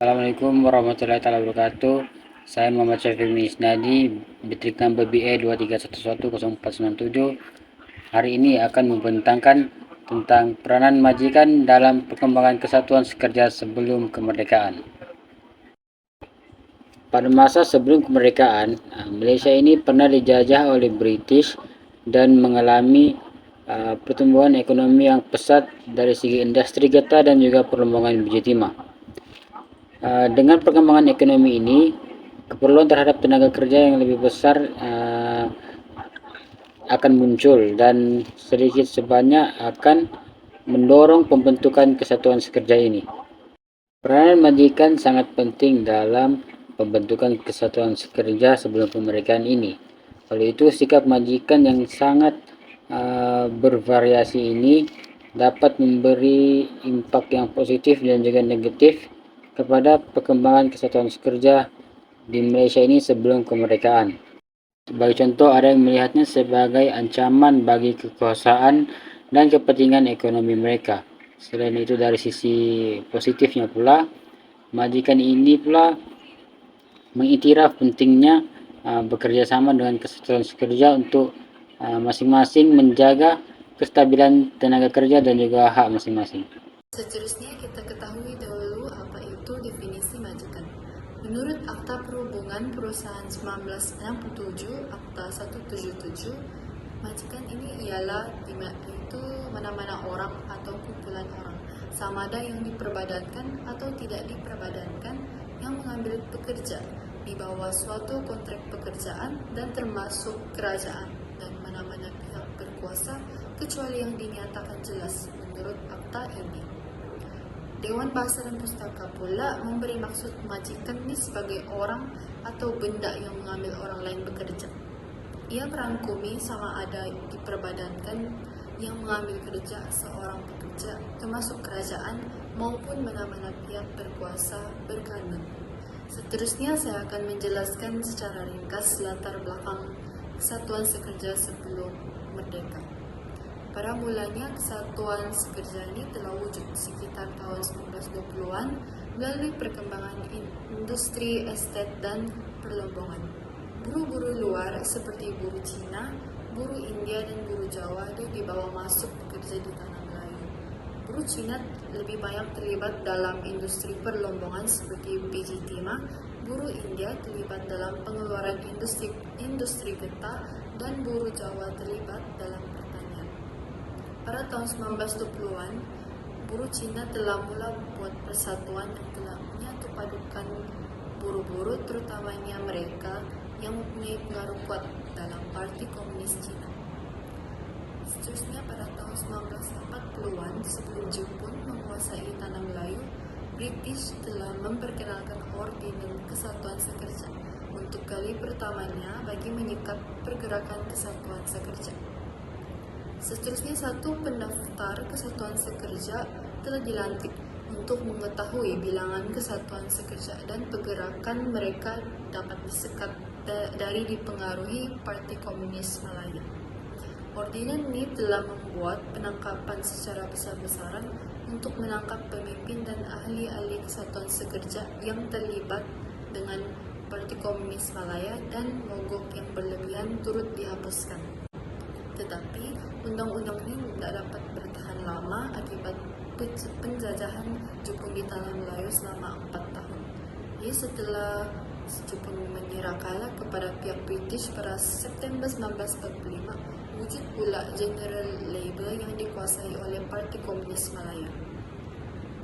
Assalamualaikum warahmatullahi wabarakatuh. Saya Muhammad Syafiq Isnadi, Bitrik number BA 23110497. Hari ini akan membentangkan tentang peranan majikan dalam perkembangan kesatuan sekerja sebelum kemerdekaan. Pada masa sebelum kemerdekaan, Malaysia ini pernah dijajah oleh British dan mengalami pertumbuhan ekonomi yang pesat dari segi industri getah dan juga perlombangan biji timah. Dengan perkembangan ekonomi ini, keperluan terhadap tenaga kerja yang lebih besar akan muncul dan sedikit sebanyak akan mendorong pembentukan kesatuan sekerja ini. Peranan majikan sangat penting dalam pembentukan kesatuan sekerja sebelum kemerdekaan ini. Oleh itu, sikap majikan yang sangat bervariasi ini dapat memberi impak yang positif dan juga negatif kepada perkembangan kesatuan sekerja di Malaysia ini sebelum kemerdekaan. Sebagai contoh, ada yang melihatnya sebagai ancaman bagi kekuasaan dan kepentingan ekonomi mereka. Selain itu, dari sisi positifnya pula, majikan ini pula mengiktiraf pentingnya bekerja sama dengan kesatuan sekerja untuk masing-masing menjaga kestabilan tenaga kerja dan juga hak masing-masing. Seterusnya kita ketahui dahulu apa itu definisi majikan. Menurut Akta Perhubungan Perusahaan 1967, Akta 177, majikan ini ialah itu mana-mana orang atau kumpulan orang, sama ada yang diperbadankan atau tidak diperbadankan, yang mengambil pekerja di bawah suatu kontrak pekerjaan dan termasuk kerajaan dan mana-mana pihak berkuasa kecuali yang dinyatakan jelas menurut akta ini. Dewan Bahasa dan Pustaka pula memberi maksud majikan ini sebagai orang atau benda yang mengambil orang lain bekerja. Ia merangkumi sama ada diperbadankan yang mengambil kerja seorang pekerja, termasuk kerajaan maupun mana-mana pihak berkuasa berkanun. Seterusnya saya akan menjelaskan secara ringkas latar belakang kesatuan sekerja sebelum merdeka. Pada mulanya, kesatuan sekerja ini telah wujud sekitar tahun 1920-an melalui perkembangan industri estet dan perlombongan. Buruh-buruh luar seperti buruh Cina, buruh India, dan buruh Jawa itu dibawa masuk bekerja di tanah Melayu. Buruh Cina lebih banyak terlibat dalam industri perlombongan seperti biji timah, buruh India terlibat dalam pengeluaran industri getah, dan buruh Jawa terlibat dalam pertanian. Pada tahun 1920-an, buruh Cina telah mula membuat persatuan yang telah menyatu padukan buruh-buruh, terutamanya mereka yang mempunyai pengaruh kuat dalam Parti Komunis Cina. Seterusnya pada tahun 1940-an, sebelum Jepun menguasai tanah Melayu, British telah memperkenalkan Ordinan Kesatuan Sekerja untuk kali pertamanya bagi menyikat pergerakan kesatuan sekerja. Seterusnya, satu pendaftar kesatuan sekerja telah dilantik untuk mengetahui bilangan kesatuan sekerja dan pergerakan mereka dapat disekat dari dipengaruhi Parti Komunis Malaya. Ordinan ini telah membuat penangkapan secara besar-besaran untuk menangkap pemimpin dan ahli-ahli kesatuan sekerja yang terlibat dengan Parti Komunis Malaya, dan mogok yang berlebihan turut dihapuskan. Tetapi undang-undang ini tidak dapat bertahan lama akibat penjajahan Jepun di tanah Melayu selama 4 tahun. Jadi setelah Jepun menyerah kalah kepada pihak British pada September 1945, wujud pula General Labour yang dikuasai oleh Parti Komunis Malaya.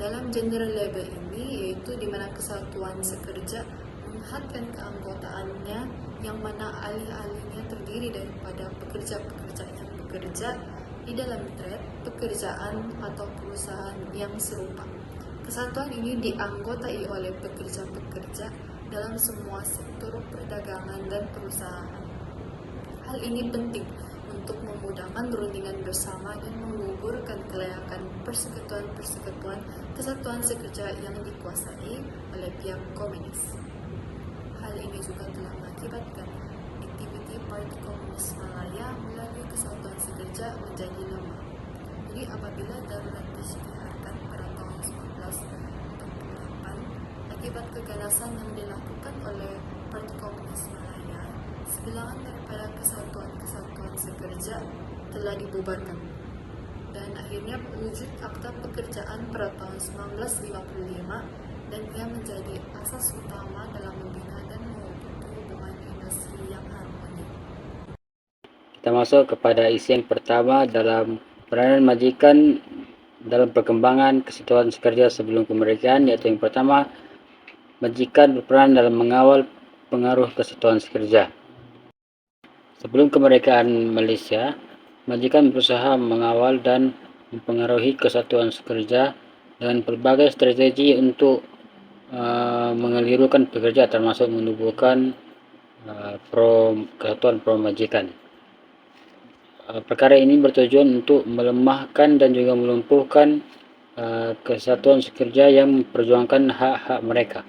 Dalam General Labour ini, yaitu di mana kesatuan sekerja menghadkan keanggotaannya yang mana alih-alihnya terdiri daripada pekerja-pekerja yang bekerja di dalam trade, pekerjaan atau perusahaan yang serupa. Kesatuan ini dianggotai oleh pekerja-pekerja dalam semua sektor perdagangan dan perusahaan. Hal ini penting untuk memudahkan perundingan bersama dan menggugurkan kelayakan persekutuan-persekutuan kesatuan sekerja yang dikuasai oleh pihak komunis. Hal ini juga telah mengakibatkan aktiviti Parti Komunis Malaya melalui kesatuan sekerja menjadi lemah. Jadi apabila darurat disiarkan pada tahun 1948, Akibat keganasan yang dilakukan oleh Parti Komunis Malaya, sebilangan daripada kesatuan-kesatuan sekerja telah dibubarkan dan akhirnya berwujud Akta Pekerjaan pada tahun 1955 dan ia menjadi asas utama dalam membina dan membentuk hubungan industri yang harmoni. Kita masuk kepada isi yang pertama dalam peranan majikan dalam perkembangan kesatuan sekerja sebelum kemerdekaan, yaitu yang pertama, majikan berperan dalam mengawal pengaruh kesatuan sekerja. Sebelum kemerdekaan Malaysia, majikan berusaha mengawal dan mempengaruhi kesatuan sekerja dengan pelbagai strategi untuk mengelirukan pekerja, termasuk menubuhkan kesatuan pro majikan. Perkara ini bertujuan untuk melemahkan dan juga melumpuhkan kesatuan sekerja yang memperjuangkan hak-hak mereka.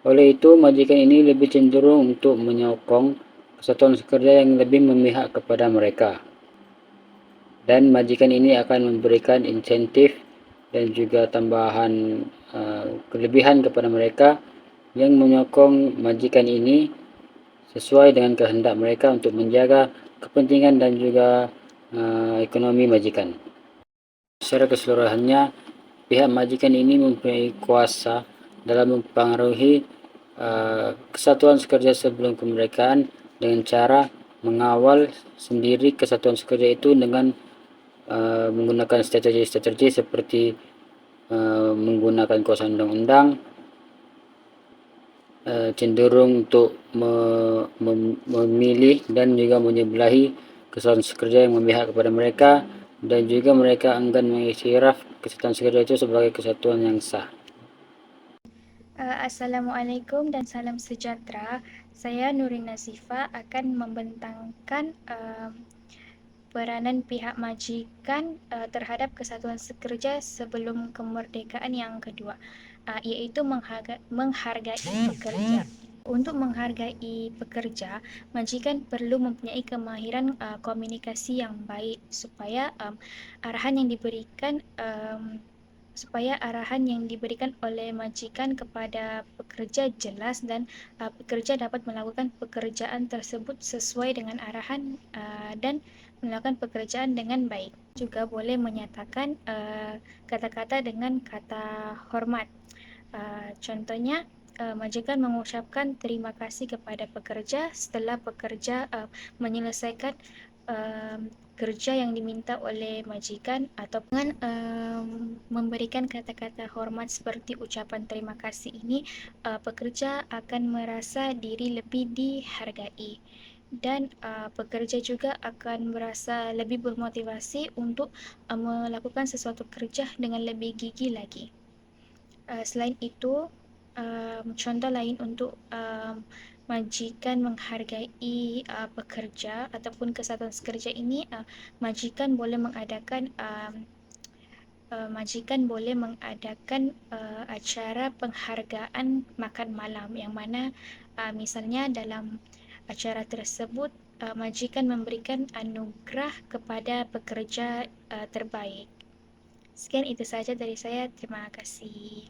Oleh itu, majikan ini lebih cenderung untuk menyokong kesatuan sekerja yang lebih memihak kepada mereka. Dan majikan ini akan memberikan insentif dan juga tambahan kelebihan kepada mereka yang menyokong majikan ini sesuai dengan kehendak mereka untuk menjaga kepentingan dan juga ekonomi majikan. Secara keseluruhannya, pihak majikan ini mempunyai kuasa dalam mempengaruhi kesatuan sekerja sebelum kemerdekaan dengan cara mengawal sendiri kesatuan sekerja itu dengan menggunakan strategi-strategi seperti menggunakan kuasa undang-undang, cenderung untuk memilih dan juga menyebelahi kesatuan sekerja yang memihak kepada mereka, dan juga mereka enggan mengiktiraf kesatuan sekerja itu sebagai kesatuan yang sah. Assalamualaikum dan salam sejahtera. Saya Nurin Nazifa akan membentangkan peranan pihak majikan terhadap kesatuan sekerja sebelum kemerdekaan yang kedua, iaitu menghargai pekerja. Untuk menghargai pekerja, majikan perlu mempunyai kemahiran komunikasi yang baik supaya arahan yang diberikan oleh majikan kepada pekerja jelas dan pekerja dapat melakukan pekerjaan tersebut sesuai dengan arahan dan melakukan pekerjaan dengan baik. Juga boleh menyatakan kata-kata dengan kata hormat. Contohnya, majikan mengucapkan terima kasih kepada pekerja setelah pekerja menyelesaikan kerja yang diminta oleh majikan, atau dengan memberikan kata-kata hormat seperti ucapan terima kasih ini, pekerja akan merasa diri lebih dihargai dan pekerja juga akan merasa lebih bermotivasi untuk melakukan sesuatu kerja dengan lebih gigih lagi. Selain itu, contoh lain untuk majikan menghargai pekerja ataupun kesatuan sekerja ini, majikan boleh mengadakan acara penghargaan makan malam, yang mana misalnya dalam acara tersebut majikan memberikan anugerah kepada pekerja terbaik. Sekian, itu saja dari saya. Terima kasih.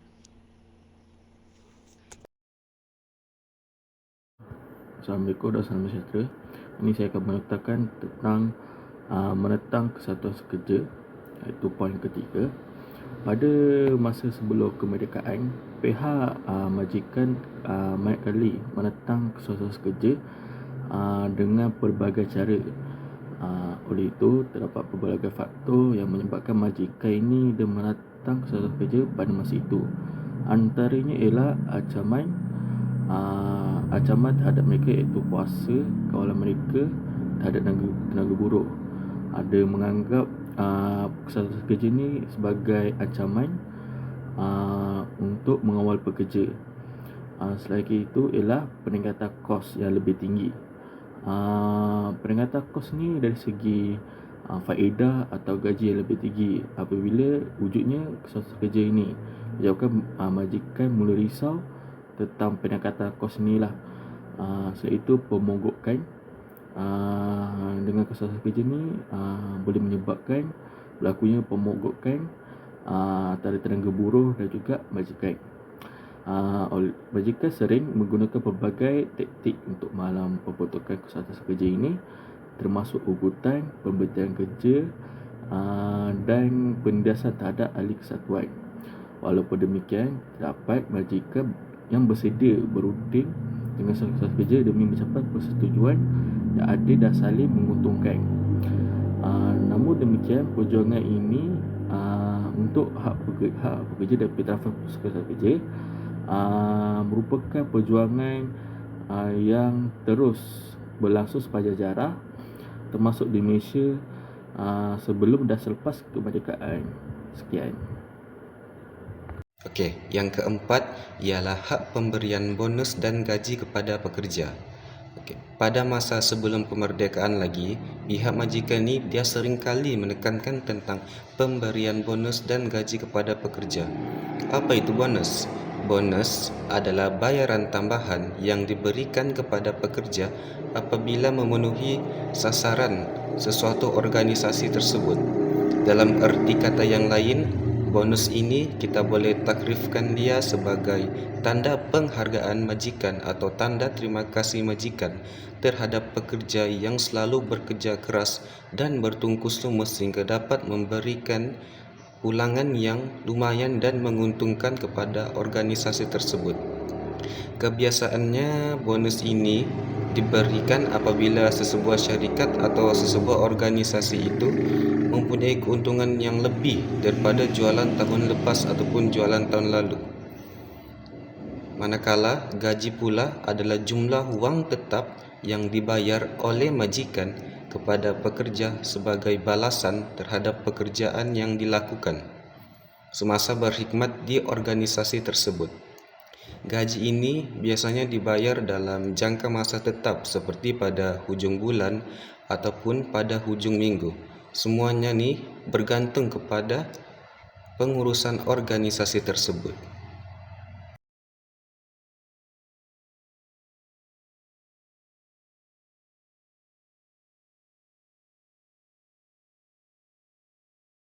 Assalamualaikum dan salam sejahtera. Ini saya akan menetapkan tentang menentang kesatuan sekerja, iaitu poin ketiga. Pada masa sebelum kemerdekaan, pihak majikan banyak kali menentang kesatuan sekerja dengan pelbagai cara. Oleh itu, terdapat pelbagai faktor yang menyebabkan majikan ini dia menentang kesatuan sekerja pada masa itu. Antaranya ialah ancaman terhadap mereka, iaitu kuasa kawalan mereka terhadap tenaga buruh. Ada menganggap kesatuan sekerja ini sebagai ancaman untuk mengawal pekerja. Selain itu ialah peningkatan kos yang lebih tinggi. Peningkatan kos ni dari segi faedah atau gaji yang lebih tinggi apabila wujudnya kesatuan sekerja ini menyebabkan majikan mula risau tentang peningkatan kos inilah. Selain itu, pemogokan dengan kesatuan sekerja ni boleh menyebabkan berlakunya pemogokan antara tenaga buruh dan juga majikan. Majikan sering menggunakan pelbagai taktik untuk malam pembentukan kesatuan sekerja ini, termasuk ugutan, pembentian kerja dan penindasan terhadap ahli kesatuan. Walaupun demikian, terdapat majikan yang bersedia berunding dengan kesatuan kerja demi mencapai persetujuan yang adil dan saling menguntungkan. Namun demikian, perjuangan ini untuk hak pekerja dan pentarafan kesatuan kerja merupakan perjuangan yang terus berlangsung sepanjang sejarah, termasuk di Malaysia sebelum dan selepas kemerdekaan. Sekian. Okey, yang keempat ialah hak pemberian bonus dan gaji kepada pekerja. Okey, pada masa sebelum kemerdekaan lagi, pihak majikan ni dia seringkali menekankan tentang pemberian bonus dan gaji kepada pekerja. Apa itu bonus? Bonus adalah bayaran tambahan yang diberikan kepada pekerja apabila memenuhi sasaran sesuatu organisasi tersebut. Dalam erti kata yang lain, bonus ini kita boleh takrifkan dia sebagai tanda penghargaan majikan atau tanda terima kasih majikan terhadap pekerja yang selalu bekerja keras dan bertungkus lumus sehingga dapat memberikan ulangan yang lumayan dan menguntungkan kepada organisasi tersebut. Kebiasaannya bonus ini diberikan apabila sesebuah syarikat atau sesebuah organisasi itu mempunyai keuntungan yang lebih daripada jualan tahun lepas ataupun jualan tahun lalu. Manakala gaji pula adalah jumlah wang tetap yang dibayar oleh majikan kepada pekerja sebagai balasan terhadap pekerjaan yang dilakukan semasa berkhidmat di organisasi tersebut. Gaji ini biasanya dibayar dalam jangka masa tetap seperti pada hujung bulan ataupun pada hujung minggu. Semuanya ni bergantung kepada pengurusan organisasi tersebut.